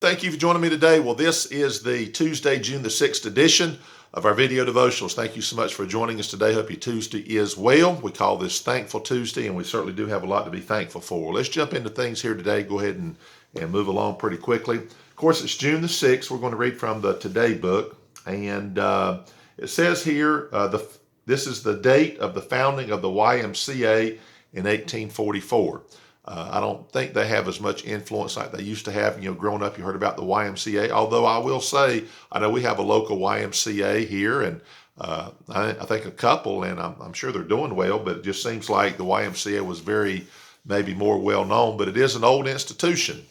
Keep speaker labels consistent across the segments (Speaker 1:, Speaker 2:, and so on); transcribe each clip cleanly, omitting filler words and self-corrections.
Speaker 1: Thank you for joining me today. Well, this is the Tuesday, June the 6th edition of our video devotionals. Thank you so much for joining us today. Hope your Tuesday is well. We call this Thankful Tuesday, and we certainly do have a lot to be thankful for. Let's jump into things here today. Go ahead and move along pretty quickly. Of course, it's June the 6th. We're going to read from the Today book, and it says here, this is the date of the founding of the YMCA in 1844. I don't think they have as much influence like they used to have. Growing up, you heard about the YMCA. Although I will say, I know we have a local YMCA here, and I think a couple, and I'm sure they're doing well. But it just seems like the YMCA was maybe more well known. But it is an old institution,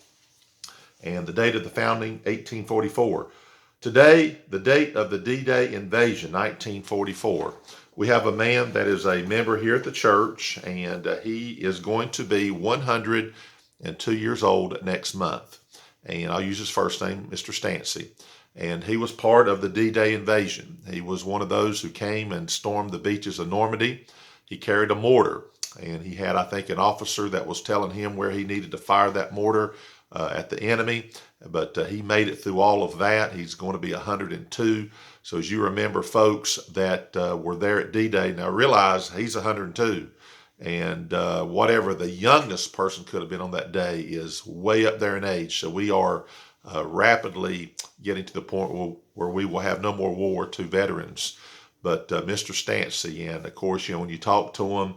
Speaker 1: and the date of the founding, 1844. Today, the date of the D-Day invasion, 1944. We have a man that is a member here at the church, and he is going to be 102 years old next month. And I'll use his first name, Mr. Stancy. And he was part of the D-Day invasion. He was one of those who came and stormed the beaches of Normandy. He carried a mortar, and he had, I think, an officer that was telling him where he needed to fire that mortar at the enemy. But he made it through all of that. He's going to be 102. So as you remember, folks that were there at D-Day, now realize he's 102. And whatever the youngest person could have been on that day is way up there in age. So we are rapidly getting to the point where we will have no more World War II veterans. But Mr. Stancy, and of course, when you talk to him,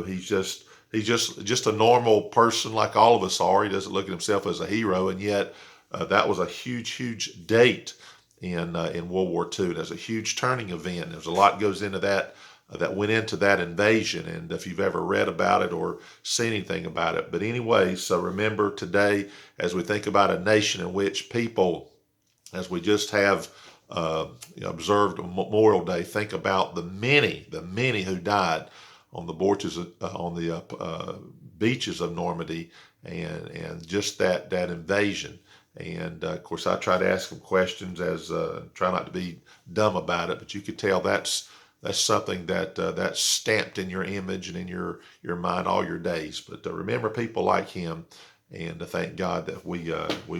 Speaker 1: he's just a normal person like all of us are. He doesn't look at himself as a hero, and yet that was a huge date in World War II. There's a huge turning event. There's a lot goes into that that went into that invasion, and if you've ever read about it or seen anything about it. But anyway, so remember today, as we think about a nation in which people, as we just have observed Memorial Day, think about the many who died on the beaches of Normandy, and just that invasion. And of course, I try to ask them questions, try not to be dumb about it, but you could tell that's something that's stamped in your image and in your mind all your days. But remember people like him, and thank God that we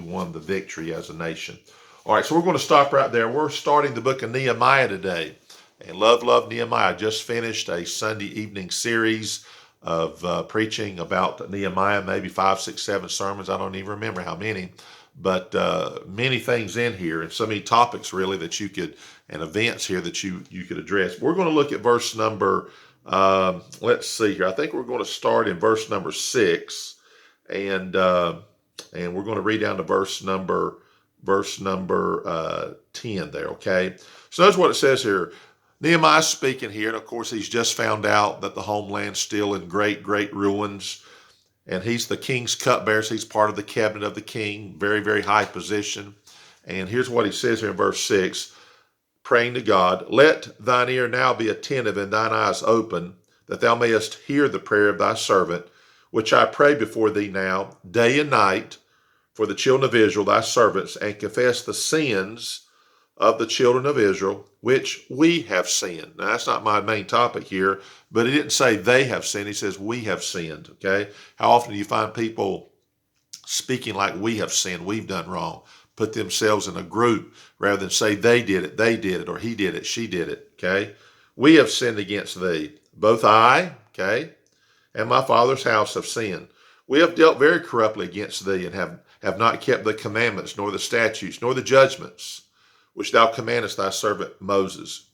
Speaker 1: won the victory as a nation. All right, so we're going to stop right there. We're starting the book of Nehemiah today. And love Nehemiah. I just finished a Sunday evening series of preaching about Nehemiah, maybe 5, 6, 7 sermons. I don't even remember how many, but many things in here, and so many topics really that you could, and events here that you could address. We're going to look at verse number, let's see here. I think we're going to start in verse number 6, and we're going to read down to verse number 10 there, okay? So that's what it says here. Nehemiah's speaking here, and of course he's just found out that the homeland's still in great ruins, and he's the king's cupbearer. He's part of the cabinet of the king, very high position. And here's what he says here in verse 6, praying to God, let thine ear now be attentive and thine eyes open, that thou mayest hear the prayer of thy servant, which I pray before thee now, day and night, for the children of Israel, thy servants, and confess the sins of the children of Israel, which we have sinned. Now, that's not my main topic here, but he didn't say they have sinned. He says we have sinned, okay? How often do you find people speaking like we have sinned, we've done wrong, put themselves in a group rather than say they did it, or he did it, she did it, okay? We have sinned against thee. Both I, okay, and my father's house have sinned. We have dealt very corruptly against thee, and have not kept the commandments, nor the statutes, nor the judgments, which thou commandest thy servant Moses.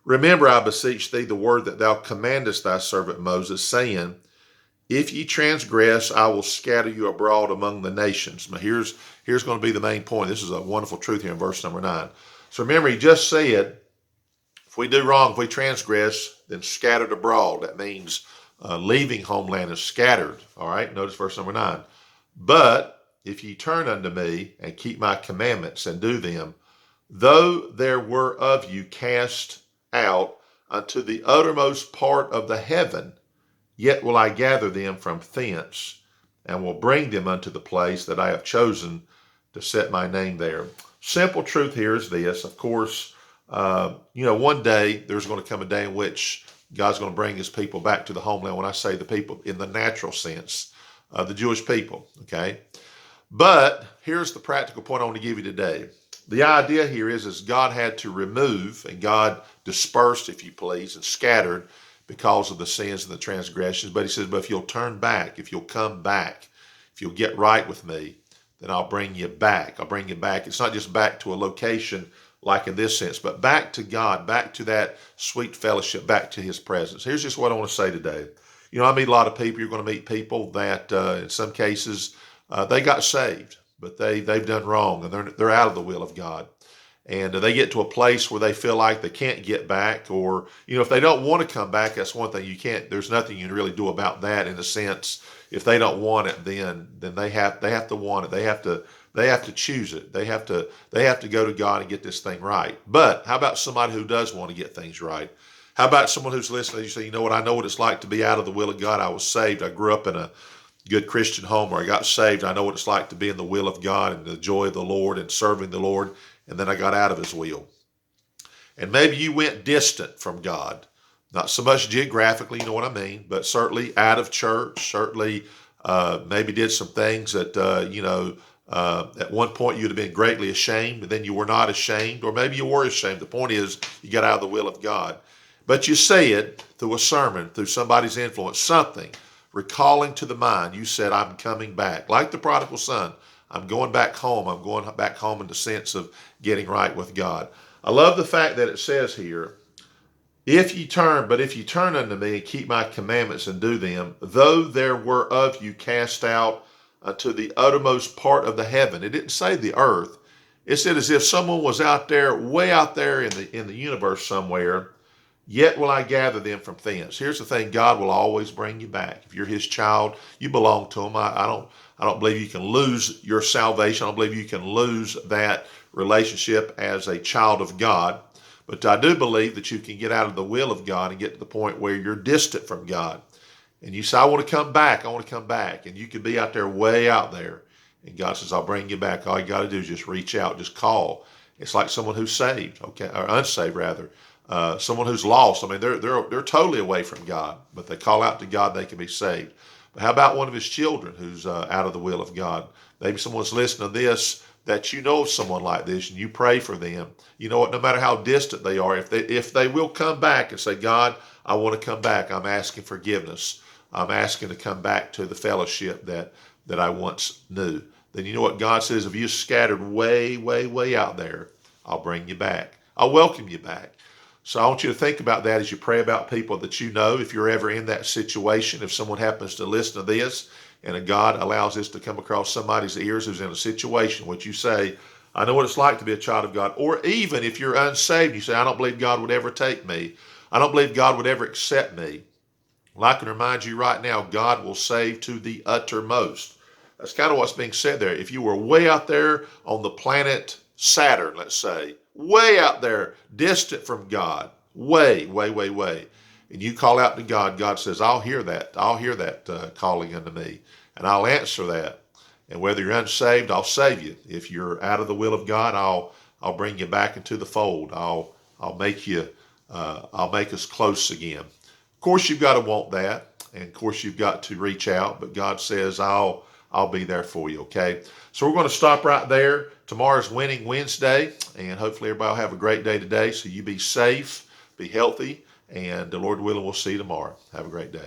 Speaker 1: Remember, I beseech thee, the word that thou commandest thy servant Moses, saying, if ye transgress, I will scatter you abroad among the nations. Now here's going to be the main point. This is a wonderful truth here in verse number 9. So remember, he just said, if we do wrong, if we transgress, then scattered abroad. That means leaving homeland is scattered. All right, notice verse number 9. But if ye turn unto me and keep my commandments and do them, though there were of you cast out unto the uttermost part of the heaven, yet will I gather them from thence, and will bring them unto the place that I have chosen to set my name there. Simple truth here is this. Of course, one day there's going to come a day in which God's going to bring his people back to the homeland. When I say the people in the natural sense, the Jewish people, okay? But here's the practical point I want to give you today. The idea here is God had to remove, and God dispersed, if you please, and scattered because of the sins and the transgressions. But he says, but if you'll turn back, if you'll come back, if you'll get right with me, then I'll bring you back. I'll bring you back. It's not just back to a location like in this sense, but back to God, back to that sweet fellowship, back to his presence. Here's just what I want to say today. I meet a lot of people. You're going to meet people that in some cases they got saved, but they've done wrong, and they're out of the will of God. And they get to a place where they feel like they can't get back, or if they don't want to come back, that's one thing. There's nothing you can really do about that in a sense. If they don't want it, then they have to want it. They have to choose it. They have to go to God and get this thing right. But how about somebody who does want to get things right? How about someone who's listening? You say, you know what? I know what it's like to be out of the will of God. I was saved. I grew up in a good Christian home where I got saved. I know what it's like to be in the will of God and the joy of the Lord and serving the Lord. And then I got out of his will. And maybe you went distant from God. Not so much geographically, you know what I mean, but certainly out of church, certainly maybe did some things that, at one point you'd have been greatly ashamed, but then you were not ashamed, or maybe you were ashamed. The point is you got out of the will of God. But you say it through a sermon, through somebody's influence, something, recalling to the mind, you said, I'm coming back. Like the prodigal son, I'm going back home. I'm going back home in the sense of getting right with God. I love the fact that it says here, if you turn unto me and keep my commandments and do them, though there were of you cast out to the uttermost part of the heaven. It didn't say the earth. It said as if someone was out there, way out there in the universe somewhere, yet will I gather them from thence. Here's the thing, God will always bring you back. If you're his child, you belong to him. I don't believe you can lose your salvation. I don't believe you can lose that relationship as a child of God. But I do believe that you can get out of the will of God and get to the point where you're distant from God. And you say, I want to come back. I want to come back. And you could be out there, way out there. And God says, I'll bring you back. All you got to do is just reach out, just call. It's like someone who's saved, okay, or unsaved rather. Someone who's lost. I mean, they're totally away from God, but they call out to God, they can be saved. But how about one of his children who's out of the will of God? Maybe someone's listening to this that you know of someone like this, and you pray for them. You know what? No matter how distant they are, if they will come back and say, God, I want to come back. I'm asking forgiveness. I'm asking to come back to the fellowship that I once knew. Then you know what God says? If you're scattered way, way, way out there, I'll bring you back. I'll welcome you back. So I want you to think about that as you pray about people that you know. If you're ever in that situation, if someone happens to listen to this and God allows this to come across somebody's ears who's in a situation, which you say, I know what it's like to be a child of God. Or even if you're unsaved, you say, I don't believe God would ever take me. I don't believe God would ever accept me. Well, I can remind you right now, God will save to the uttermost. That's kind of what's being said there. If you were way out there on the planet Saturn, let's say, way out there, distant from God, way, way, way, way, and you call out to God, God says, I'll hear that. I'll hear that calling unto me, and I'll answer that. And whether you're unsaved, I'll save you. If you're out of the will of God, I'll bring you back into the fold. I'll make us close again. Of course, you've got to want that, and of course, you've got to reach out. But God says, I'll be there for you. Okay, so we're going to stop right there. Tomorrow's Winning Wednesday, and hopefully everybody will have a great day today. So you be safe, be healthy, and the Lord willing, we'll see you tomorrow. Have a great day.